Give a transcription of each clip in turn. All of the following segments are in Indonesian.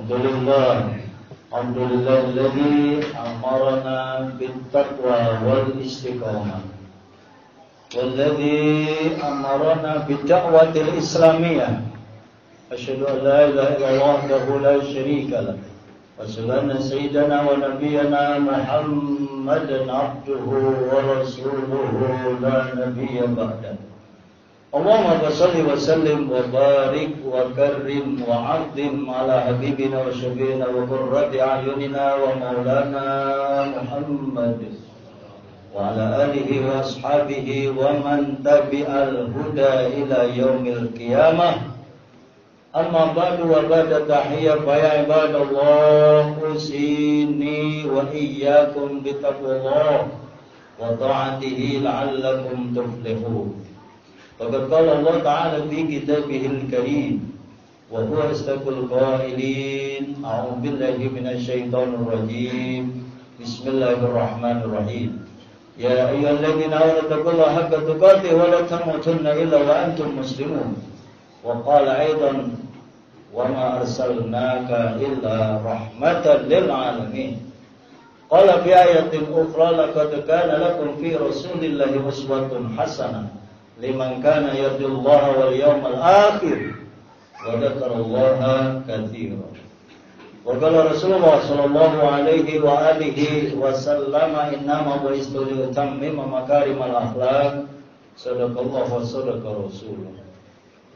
Alhamdulillahilladzi amarna bittaqwa wal istiqamah walladzi amarna bidda'watil islamiyah. Asyhadu an la ilaha illallah wahdahu la syarika lah wa asyhadu anna sayyidana wa nabiyyana Muhammadan abduhu wa rasuluhu la nabiyya ba'dahu. Allahumma shalli wa sallim wa barik wa karrim wa 'azzim ala habibina wa syafiina wa qurrati a'yunina wa maulana Muhammad wa ala alihi wa ashabihi wa man tabi'al huda ila yaumil qiyamah. Amma ba'du wa ba'da tahiyyah fa ya ibadallah usini wa iyyakum bi taqwallah wa ta'atihi la'allakum tuflihun. Faqad qala Allah Ta'ala fi kitabihil karim wa huwa asdaqul qailin. A'udzu billahi minasy syaithanir rajim. Bismillahirrahmanirrahim. Ya ayyuhalladzina amanu taqullaha haqqa tuqatih wa la tamutunna illa wa antum muslimun. Wa qala aidan wa ma arsalnaka illa rahmatan lil alamin. Qala fi ayatin ukhra laqad kana lakum fi rasulillahi uswatun hasanah liman kana yarjullaha wal yawmal akhir wa dzakarallaha katsiran. Wa qala Rasulullah sallallahu alaihi wa alihi wasallam innama bu'istu litammima makarimal akhlaq. Sadaqallahu wa sadaqa rasulullah.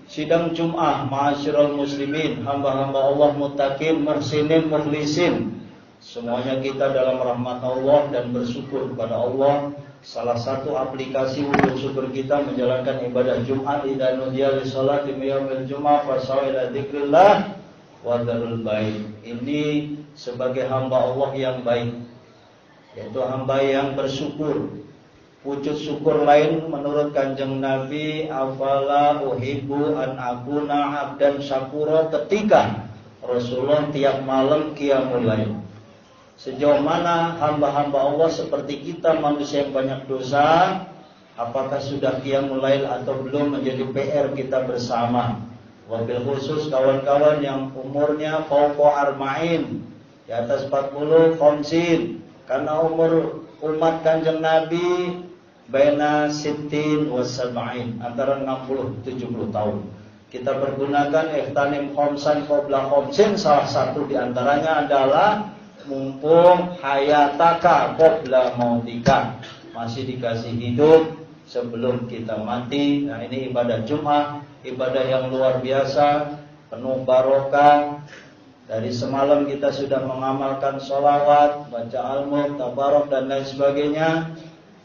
Sidang Jum'ah ma'asyiral muslimin, hamba-hamba Allah muttaqin, muhsinin, mukhlisin. Semuanya kita dalam rahmat Allah dan bersyukur kepada Allah. Salah satu aplikasi untuk syukur kita menjalankan ibadah Jumat idza nudiya lis-sholati min yaumil jumu'ah fas'au ila dzikrillah wa dzarul bait. Ini sebagai hamba Allah yang baik, yaitu hamba yang bersyukur. Wujud syukur lain menurut Kanjeng Nabi, afala uhibbu an akuna abdan syakura, ketika Rasulullah tiap malam qiyamul lail. Sejauh mana hamba-hamba Allah seperti kita manusia yang banyak dosa, apakah sudah qiyamul lail atau belum menjadi PR kita bersama. Wabil khusus kawan-kawan yang umurnya fauqa arba'in, di atas 40 khamsin, karena umur umat Kanjeng Nabi baina sittin wa sab'in, antara 60-70 tahun. Kita pergunakan ihtanim khamsan qabla khamsin. Salah satu di antaranya adalah mumpung hayataka qabla mautika, masih dikasih hidup sebelum kita mati. Nah, ini ibadah Jumat, ibadah yang luar biasa, penuh barokah. Dari semalam kita sudah mengamalkan sholawat, baca al-mulk, tabarok dan lain sebagainya,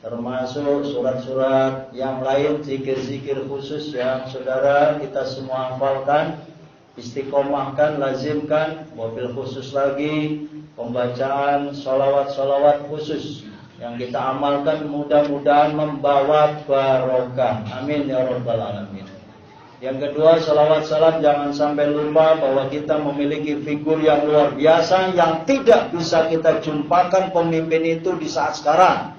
termasuk surat-surat yang lain, zikir-zikir khusus yang saudara kita semua hafalkan, istiqomahkan, lazimkan. Mobil khusus lagi pembacaan sholawat-sholawat khusus yang kita amalkan, mudah-mudahan membawa barokah. Amin ya rabbal alamin. Yang kedua, sholawat salam jangan sampai lupa bahwa kita memiliki figur yang luar biasa yang tidak bisa kita jumpakan pemimpin itu di saat sekarang.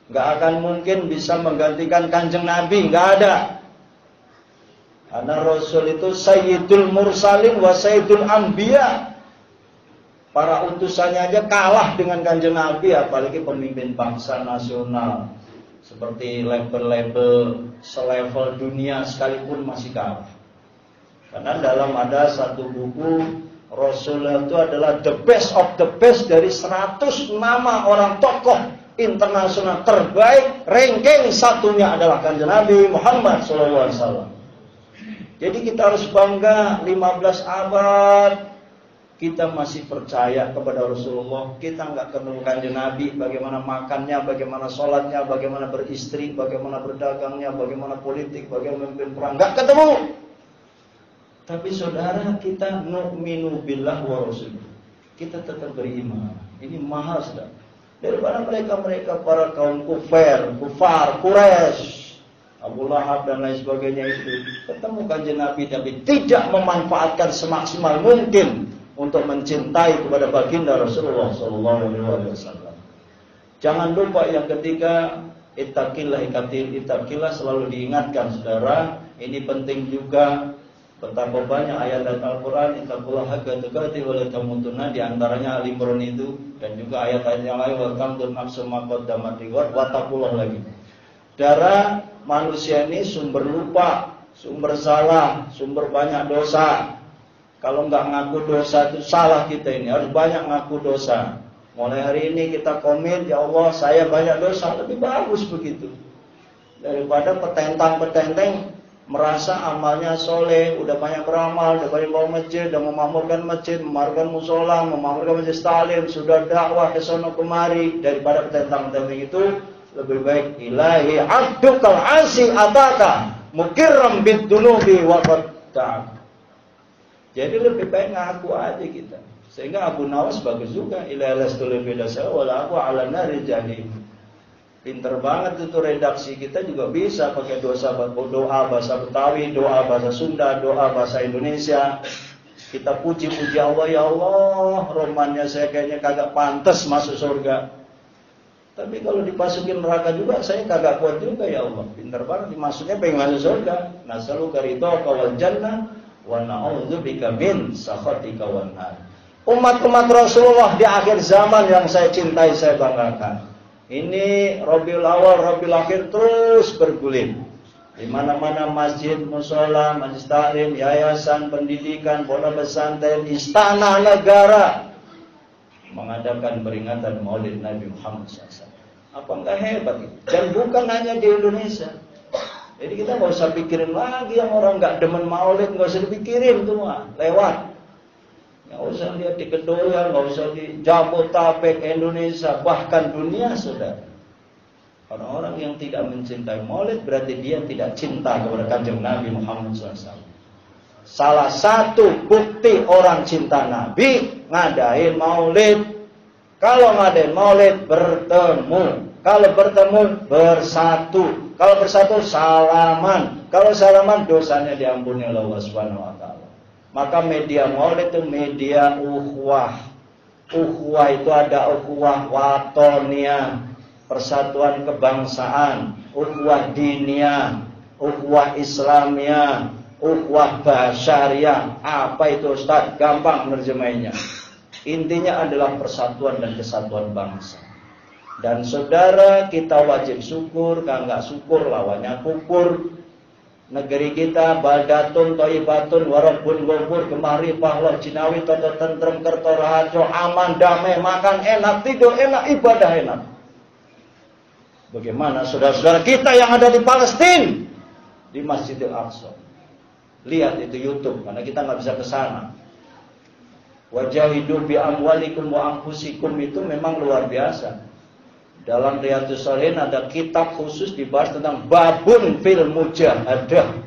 Gak akan mungkin bisa menggantikan Kanjeng Nabi, gak ada. Karena Rasul itu Sayyidul Mursalin wa Sayyidul Anbiya. Para utusannya aja kalah dengan Kanjeng Nabi, apalagi pemimpin bangsa nasional. Seperti label-label selevel dunia sekalipun masih kalah. Karena dalam ada satu buku, Rasul itu adalah the best of the best dari 100 nama orang tokoh internasional terbaik. Ranking satunya adalah Kanjeng Nabi Muhammad SAW. Jadi kita harus bangga, 15 abad kita masih percaya kepada Rasulullah. Kita nggak kenal Kanjeng Nabi, bagaimana makannya, bagaimana sholatnya, bagaimana beristri, bagaimana berdagangnya, bagaimana politik, bagaimana memimpin perang, nggak ketemu. Tapi saudara, kita nu'minu billah wa rasulih, kita tetap beriman. Ini mahal sudah daripada mereka para kaum kufar Quraisy, Abu Lahab dan lain sebagainya itu. Ketemu Kanjeng Nabi tapi tidak memanfaatkan semaksimal mungkin untuk mencintai kepada baginda Rasulullah SAW. Jangan lupa yang ketiga, ittaqillah selalu diingatkan saudara. Ini penting juga Betapa banyak ayat Al-Quran, ittaqullaha haqqa tuqatih wa la tamutunna, di antaranya Al-Imran itu, dan juga ayat-ayat yang lain, wa tanzur nafsun ma qaddamat lighad, wa taqullah lagi. Darah manusia ini sumber lupa, sumber salah, sumber banyak dosa. Kalau nggak ngaku dosa itu salah kita ini, harus banyak ngaku dosa. Mulai hari ini kita komit, ya Allah saya banyak dosa, lebih bagus begitu. Daripada petentang-petenteng merasa amalnya soleh, udah banyak beramal, udah banyak bawa masjid, udah memakmurkan masjid, memakmurkan musola, memakmurkan masjid taklim, sudah dakwah ke sono kemari. Daripada petentang-petenteng itu, lebih baik ilahi abdukal asi ataka mukirram bid dunubi wa qatta. Jadi lebih baik ngaku aja kita. Sehingga Abu Nawas bagus juga, ilahi lastul bidasa wala aku ala nari jahim. Pinter banget itu redaksi kita juga bisa pakai doa bahasa Betawi, doa bahasa Sunda, doa bahasa Indonesia. Kita puji-puji Allah, ya Allah, romannya saya kayaknya kagak pantas masuk surga. Tapi kalau dimasukin neraka juga saya kagak kuat juga, ya Allah. Pinter banget dimasuknya pengen masuk surga. Nasaluka ridhaka wal jannah wa na'udzubika min sakhatika wan nar. Umat-umat Rasulullah di akhir zaman yang saya cintai, saya banggakan. Ini Rabiul Awal, Rabiul Akhir terus bergulir. Di mana-mana masjid, musola, majlis taklim, yayasan, pendidikan, pondok pesantren, istana negara mengadakan peringatan Maulid Nabi Muhammad SAW. Apa enggak hebat? Dan bukan hanya di Indonesia. Jadi kita nggak usah pikirin lagi yang orang nggak demen Maulid, nggak usah dipikirin tuh mah, lewat. Nggak usah lihat di Kedoya, nggak usah di Jabodetabek, Indonesia, bahkan dunia, saudara. Orang-orang yang tidak mencintai Maulid berarti dia tidak cinta kepada Kanjeng Nabi Muhammad SAW. Salah satu bukti orang cinta Nabi ngadain Maulid. Kalau ngadain Maulid bertemu, kalau bertemu bersatu, kalau bersatu salaman, kalau salaman dosanya diampuni oleh Allah Subhanahu wa taala. Maka media Maulid itu media ukhuwah. Ukhuwah itu ada ukhuwah watonia, persatuan kebangsaan, ukhuwah diniyah, ukhuwah islamiyah, ukhuwah basyariah. Apa itu Ustaz? Gampang menerjemahnya. Intinya adalah persatuan dan kesatuan bangsa. Dan saudara, kita wajib syukur, kalau enggak syukur lawannya kufur. Negeri kita baldatun thayyibatun warabun ghafur, kemari Pahlo Cinawi toto tentrem kerto rahajo, aman damai, makan enak, tidur enak, ibadah enak. Bagaimana saudara-saudara kita yang ada di Palestina, di Masjidil Aqsa? Lihat itu YouTube, karena kita nggak bisa ke sana. Wajahidu bi amwalikum wa anfusikum itu memang luar biasa. Dalam Riyadhus Shalihin ada kitab khusus dibahas tentang babun fil mujahadah.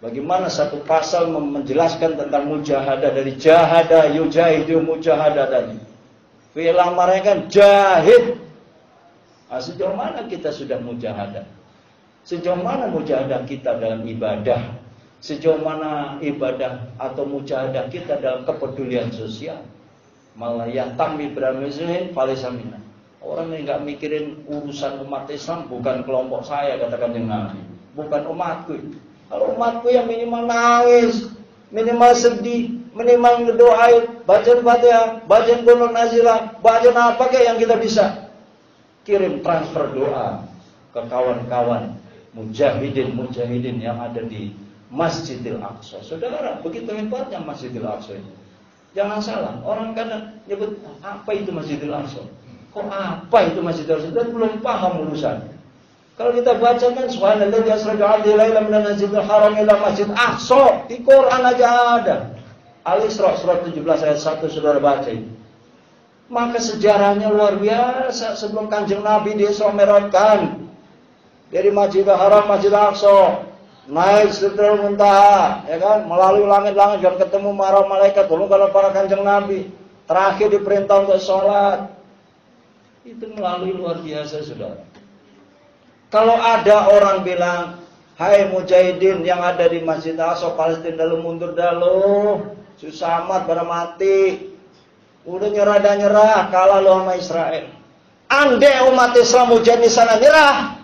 Bagaimana satu pasal menjelaskan tentang mujahadah, dari jahada yujahidu mujahadah tadi. Fi'il mereka jahid. Sejauh mana kita sudah mujahadah? Sejauh mana mujahadah kita dalam ibadah? Sejauh mana ibadah atau mujahadah kita dalam kepedulian sosial? Malah yatami biramuslimin falisamina. Orang yang nggak mikirin urusan umat Islam, bukan kelompok saya, katakan dengan Nabi, bukan umatku. Kalau umatku yang minimal nangis, minimal sedih, minimal ngedoain, bacaan Fatihah, bacaan Qul Nazilah, bacaan apa kayak yang kita bisa kirim transfer doa ke kawan-kawan mujahidin yang ada di Masjidil Aqsa. Saudara, begitu hebatnya Masjidil Aqsa ini. Jangan salah, orang kadang nyebut apa itu Masjidil Aqsa? Kok apa itu Masjidil Aqsa? Dan belum paham urusan. Kalau kita baca kan subhanalladzi asra bi'abdihi lailan minal masjidil haram ila masjid Aqsa, di Quran aja ada. Al-Isra surat 17 ayat 1 saudara baca itu. Maka sejarahnya luar biasa. Sebelum Kanjeng Nabi di-Isra Mi'rajkan dari Masjidil Haram Masjidil Aqsa, naik Sidratul Muntaha, ya kan, melalui langit-langit dan ketemu para malaikat, belum kalau para Kanjeng Nabi. Terakhir diperintah untuk sholat. Itu melalui luar biasa, saudara. Kalau ada orang bilang, hai mujahidin yang ada di Masjid Aqsa Palestina, dalu mundur dalu, susah amat pada mati, udah nyerah, kalah lo sama Israel. Andai umat Islam mujahid di sana nyerah,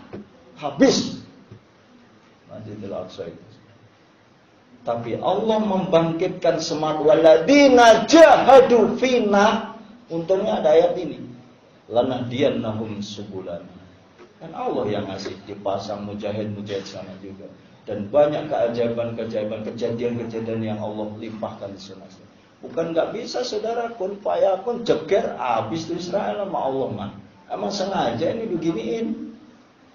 habis Masjidil Aqsa itu. Tapi Allah membangkitkan semangat waladina jahadu fina. Untungnya ada ayat ini. Lanahdiyannahum subulana. Dan Allah yang ngasih dipasang mujahid-mujahid sana juga. Dan banyak keajaiban-keajaiban, kejadian-kejadian yang Allah limpahkan di sana. Bukan nggak bisa saudara kun fayakun jeger habis tuh Israel sama Allah mah. Emang sengaja ini beginiin.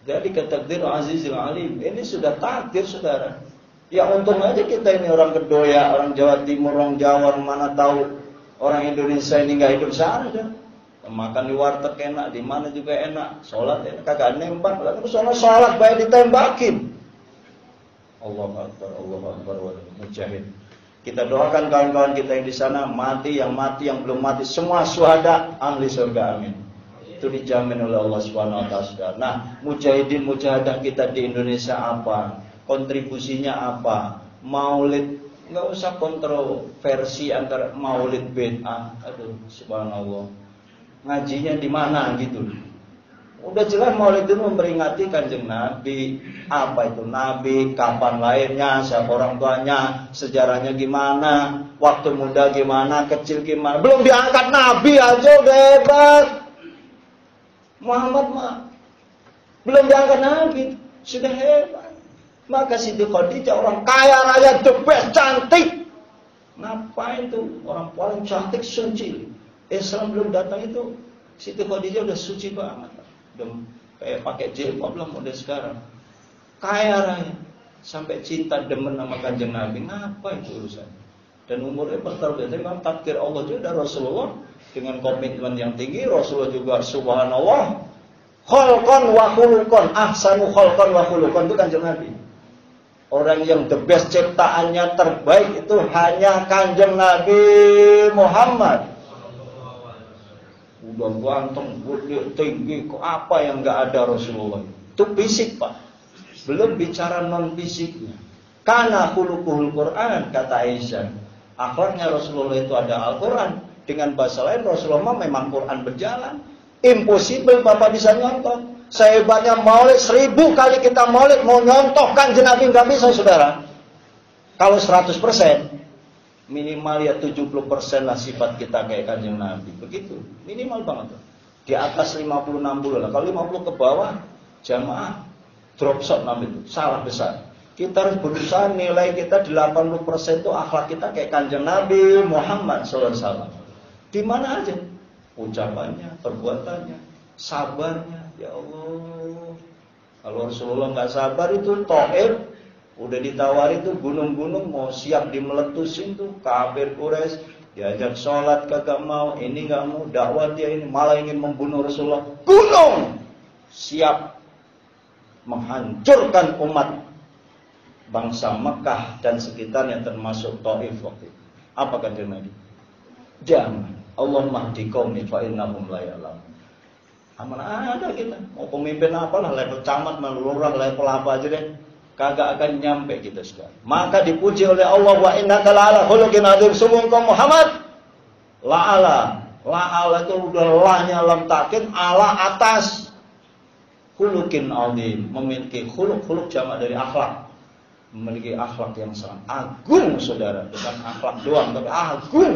Jadi ketakdir Azizil Alim. Ini sudah takdir saudara. Ya untung aja kita ini orang Kedoya, orang Jawa Timur, orang Jawa, orang mana tahu orang Indonesia ini nggak hidup sana dah. Makan di warteg enak, di mana juga enak, sholat enak, kagak nembak, lalu sholat baik ditembakin. Allah Akbar, mujahid. Kita doakan kawan-kawan kita yang di sana mati, yang belum mati, semua syuhada ahli surga, amin. Itu dijamin oleh Allah Subhanahu wa taala. Nah, mujahidin mujahadah kita di Indonesia apa? Kontribusinya apa? Maulid, enggak usah kontroversi antara maulid bid'ah. Aduh, subhanallah. Ngajinya di mana gitu. Udah jelas maulid itu memperingati Kanjeng Nabi. Apa itu Nabi, kapan lahirnya, siapa orang tuanya, sejarahnya gimana, waktu muda gimana, kecil gimana. Belum diangkat Nabi aja udah hebat. Muhammad mah belum diangkat Nabi, sudah hebat. Maka Siti Khadijah orang kaya raya, the best, cantik. Ngapain tuh orang paling cantik suci? Islam belum datang itu Siti Khadijah udah suci banget. Udah kayak pakai jilbab lah model sekarang. Kaya raya sampai cinta demen sama Kanjeng Nabi. Ngapain itu urusan? Dan umurnya bertambah. Memang takdir Allah juga Rasulullah dengan komitmen yang tinggi. Rasulullah juga subhanallah khalqan wa khuluqan ahsanu khalqan wa khuluqan itu Kanjeng Nabi. Orang yang the best ciptaannya terbaik itu hanya Kanjeng Nabi Muhammad. Udah ganteng, putih, tinggi, kok apa yang nggak ada Rasulullah? Itu fisik pak, belum bicara non fisiknya. Karena khuluquhul Quran kata Aisyah, akhlaknya Rasulullah itu ada Al-Quran. Dengan bahasa lain Rasulullah memang Quran berjalan. Impossible bapak bisa nyontoh. Sehebatnya maulid 1000 kali kita maulid mau nyontohkan Nabi nggak bisa saudara. Kalau 100% minimal ya 70% lah sifat kita kayak Kanjeng Nabi. Begitu, minimal banget. Di atas 50-60 lah. Kalau 50 ke bawah jamaah drop shot Nabi itu salah besar. Kita harus berusaha nilai kita 80% itu akhlak kita kayak Kanjeng Nabi Muhammad SAW. Di mana aja ucapannya, perbuatannya, sabarnya. Ya Allah, kalau Rasulullah nggak sabar itu Taif, udah ditawari tuh gunung-gunung mau siap dimeletusin tuh kafir Quraisy, diajak sholat kagak mau, ini nggak mau, dakwah dia ini malah ingin membunuh Rasulullah. Gunung siap menghancurkan umat bangsa Mekah dan sekitarnya termasuk Taif waktu itu. Apa kata Nabi? Jangan, Allahumma hdi qaumi fa innahum la ya'lamun. Mana ada kita mau pemimpin apalah level camat, lurah, level apa aja deh, kagak akan nyampe kita sekarang. Maka dipuji oleh Allah, wa innaka la'ala khuluqin adzim. Sungguh engkau Muhammad la'ala itu udah lahnya lam takin, ala atas, khuluqin adzim, memiliki khuluq jamak dari akhlak, memiliki akhlak yang sangat agung saudara. Bukan akhlak doang tapi agung.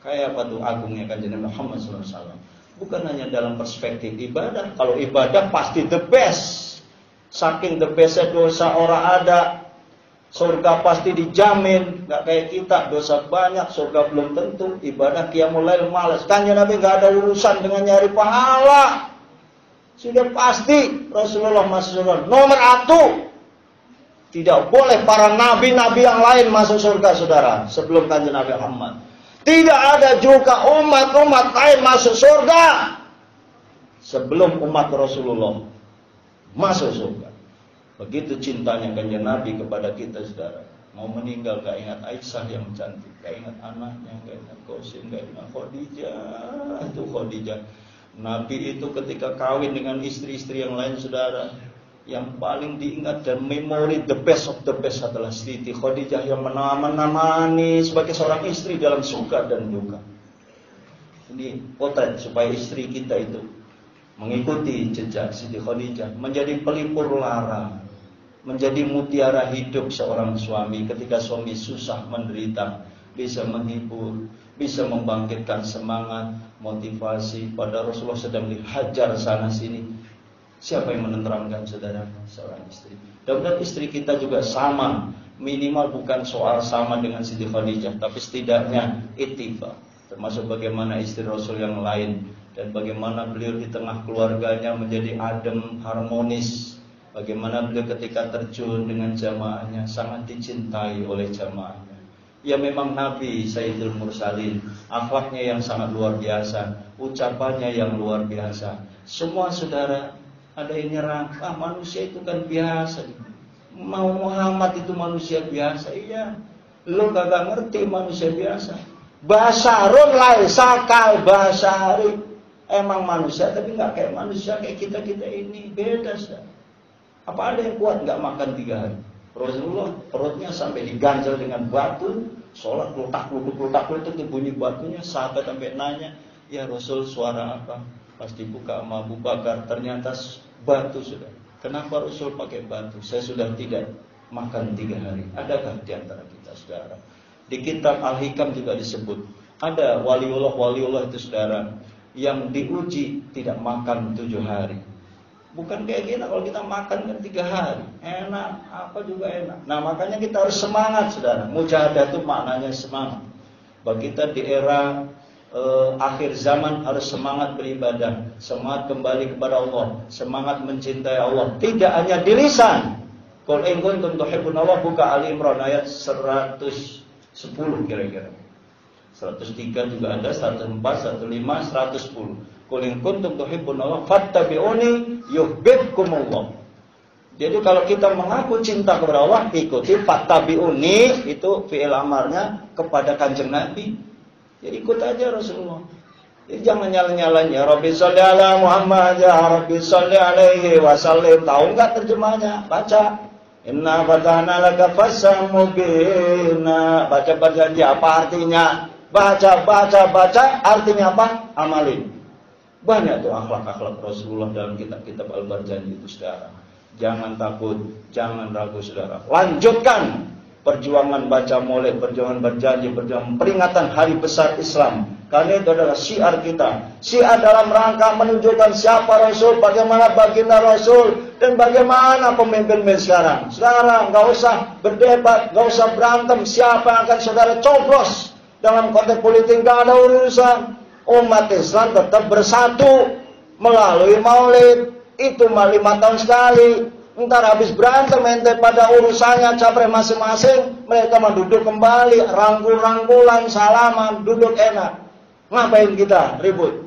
Kayak apa tuh agungnya Kanjeng Muhammad SAW? Bukan hanya dalam perspektif ibadah. Kalau ibadah pasti the best. Saking the bestnya dosa orang ada, surga pasti dijamin. Gak kayak kita, dosa banyak, surga belum tentu. Ibadah qiyamul lail malas. Kanjeng Nabi gak ada urusan dengan nyari pahala. Sudah pasti Rasulullah masuk surga nomor 1. Tidak boleh para nabi-nabi yang lain masuk surga saudara sebelum Kanjeng Nabi Muhammad. Tidak ada juga umat-umat lain masuk surga sebelum umat Rasulullah masuk surga. Begitu cintanya Kanjeng Nabi kepada kita saudara. Mau meninggal gak ingat Aisyah yang cantik, gak ingat anaknya, gak ingat Qasim, gak ingat Khadijah. Itu Khadijah. Nabi itu ketika kawin dengan istri-istri yang lain saudara, yang paling diingat dan memori the best of the best adalah Siti Khadijah yang menemani sebagai seorang istri dalam suka dan duka. Ini potret supaya istri kita itu mengikuti jejak Siti Khadijah, menjadi pelipur lara. menjadi mutiara hidup seorang suami. Ketika suami susah menderita, bisa menghibur, bisa membangkitkan semangat, motivasi. Pada Rasulullah sedang dihajar sana sini, siapa yang menenteramkan saudara? Seorang istri. Dan istri kita juga sama, minimal bukan soal sama dengan Siti Khadijah, tapi setidaknya ittiba, termasuk bagaimana istri Rasul yang lain, dan bagaimana beliau di tengah keluarganya menjadi adem, harmonis. Bagaimana beliau ketika terjun dengan jamaahnya sangat dicintai oleh jamaahnya. Ya memang Nabi Sayyidul Mursalin, akhlaknya yang sangat luar biasa, ucapannya yang luar biasa. Semua saudara ada yang nyerang, manusia itu kan biasa. Mau Muhammad itu manusia biasa. Iya, lo gak ngerti manusia biasa. Basarun laisa kal basari. Emang manusia tapi gak kayak manusia kayak kita-kita ini. Beda saudara. Apa ada yang kuat nggak makan 3 hari? Rasulullah perutnya sampai diganjal dengan batu, sholat klutak-klutuk itu bunyi batunya. Sahabat sampai nanya, ya Rasul suara apa? Pas dibuka sama Abu Bakar, ternyata batu sudah. Kenapa Rasul pakai batu? Saya sudah tidak makan 3 hari. Adakah di antara kita saudara? Di kitab Al-Hikam juga disebut ada waliullah itu saudara yang diuji tidak makan 7 hari. Bukan kayak gini, kalau kita makan kan 3 hari enak, apa juga enak. Nah makanya kita harus semangat saudara. Mujahadah itu maknanya semangat. Bagi kita di era akhir zaman harus semangat beribadah, semangat kembali kepada Allah, semangat mencintai Allah. Tidak hanya di lisan. Qul in kuntum tuhibbunallah, buka Ali Imran ayat 110 kira-kira. 103 juga ada, 104, 105, 110. Qul in kuntum tuhibbunallah fattabi'uni yuhibbukumullah. Jadi kalau kita mengaku cinta kepada Allah, ikuti fattabi'uni, itu fi'il amarnya kepada Kanjeng Nabi. Jadi ikut aja Rasulullah. Jadi jangan nyala-nyalain ya Rabbi sholli ala Muhammad, ya Rabbi sholli alaihi wasallim. Tahu enggak terjemahnya? Baca. Inna fatahna laka fatham mubina. Baca apa artinya? Baca, artinya apa? Amalin. Banyak tuh akhlak-akhlak Rasulullah dalam kitab-kitab Al-Barjani itu saudara. Jangan takut, jangan ragu saudara. Lanjutkan perjuangan baca maulid, perjuangan berjanji, perjuangan peringatan hari besar Islam. Karena itu adalah syiar kita. Syiar dalam rangka menunjukkan siapa Rasul, bagaimana baginda Rasul, dan bagaimana pemimpin sekarang. Saudara, nggak usah berdebat, nggak usah berantem. Siapa yang akan saudara coblos dalam konteks politik, nggak ada urusan. Umat Islam tetap bersatu melalui maulid. Itu 5 tahun sekali. Ntar habis berantem ente pada urusannya capres masing-masing, mereka mau duduk kembali, rangkul-rangkulan, salaman, duduk enak. Ngapain kita ribut?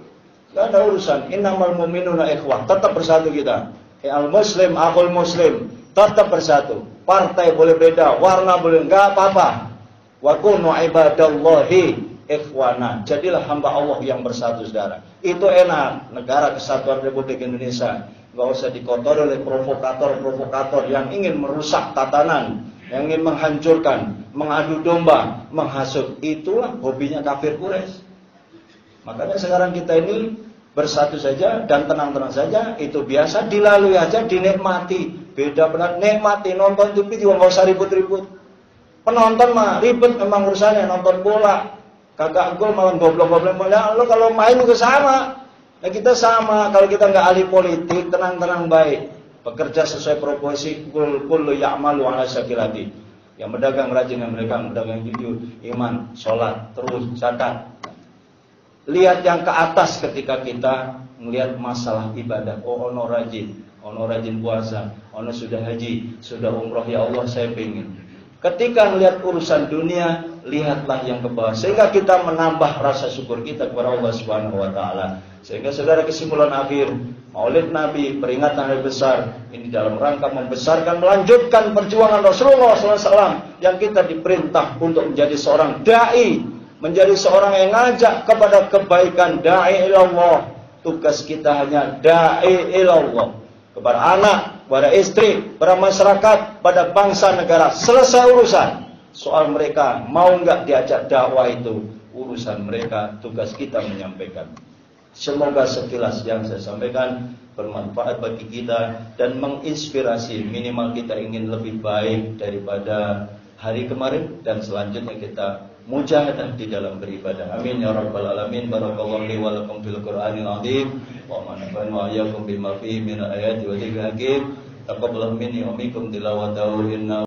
Gak ada urusan. Innamal mu'minuna ikhwah. Tetap bersatu kita. Al muslim, akhul muslim. Tetap bersatu. Partai boleh beda, warna boleh, nggak apa-apa. Wa kunu ibadallahi ikhwana. Jadilah hamba Allah yang bersatu saudara. Itu enak. Negara Kesatuan Republik Indonesia nggak usah dikotori oleh provokator-provokator yang ingin merusak tatanan, yang ingin menghancurkan, mengadu domba, menghasut. Itulah hobinya kafir Quraisy. Makanya sekarang kita ini bersatu saja dan tenang-tenang saja. Itu biasa, dilalui aja, dinikmati. Beda benar, nikmati. Nonton TV juga nggak usah ribut-ribut. Penonton mah ribet memang urusannya, nonton bola kagak gol malah goblok-goblok. Lo kalau main juga sama. Nah kita sama. Kalau kita nggak ahli politik, tenang-tenang baik, bekerja sesuai proporsi. Kullu ya'malu ala syakilati. Yang berdagang rajin, yang berdagang jujur, iman, sholat, terus zakat. Lihat yang ke atas ketika kita melihat masalah ibadah. Oh, ono rajin puasa, ono sudah haji, sudah umroh, ya Allah saya pengen. Ketika melihat urusan dunia, lihatlah yang ke bawah. Sehingga kita menambah rasa syukur kita kepada Allah Subhanahu wa taala. Sehingga saudara, kesimpulan akhir, Maulid Nabi, peringatan hari besar ini dalam rangka membesarkan, melanjutkan perjuangan Rasulullah SAW yang kita diperintah untuk menjadi seorang dai, menjadi seorang yang ngajak kepada kebaikan, dai ilallah. Tugas kita hanya dai ilallah. Kepada anak, kepada istri, kepada masyarakat, pada bangsa negara. Selesai urusan. Soal mereka mau nggak diajak dakwah itu urusan mereka. Tugas kita menyampaikan. Semoga sekilas yang saya sampaikan bermanfaat bagi kita dan menginspirasi, minimal kita ingin lebih baik daripada hari kemarin dan selanjutnya kita mujahadah di dalam beribadah. Amin ya rabbal alamin. Barakallahu li wa lakum fil Qur'anil azim wa manafa'ana wa iyyakum bima fihi min ayati wa dzikril hakim. Taqabbal minni wa minkum tilawatahu inna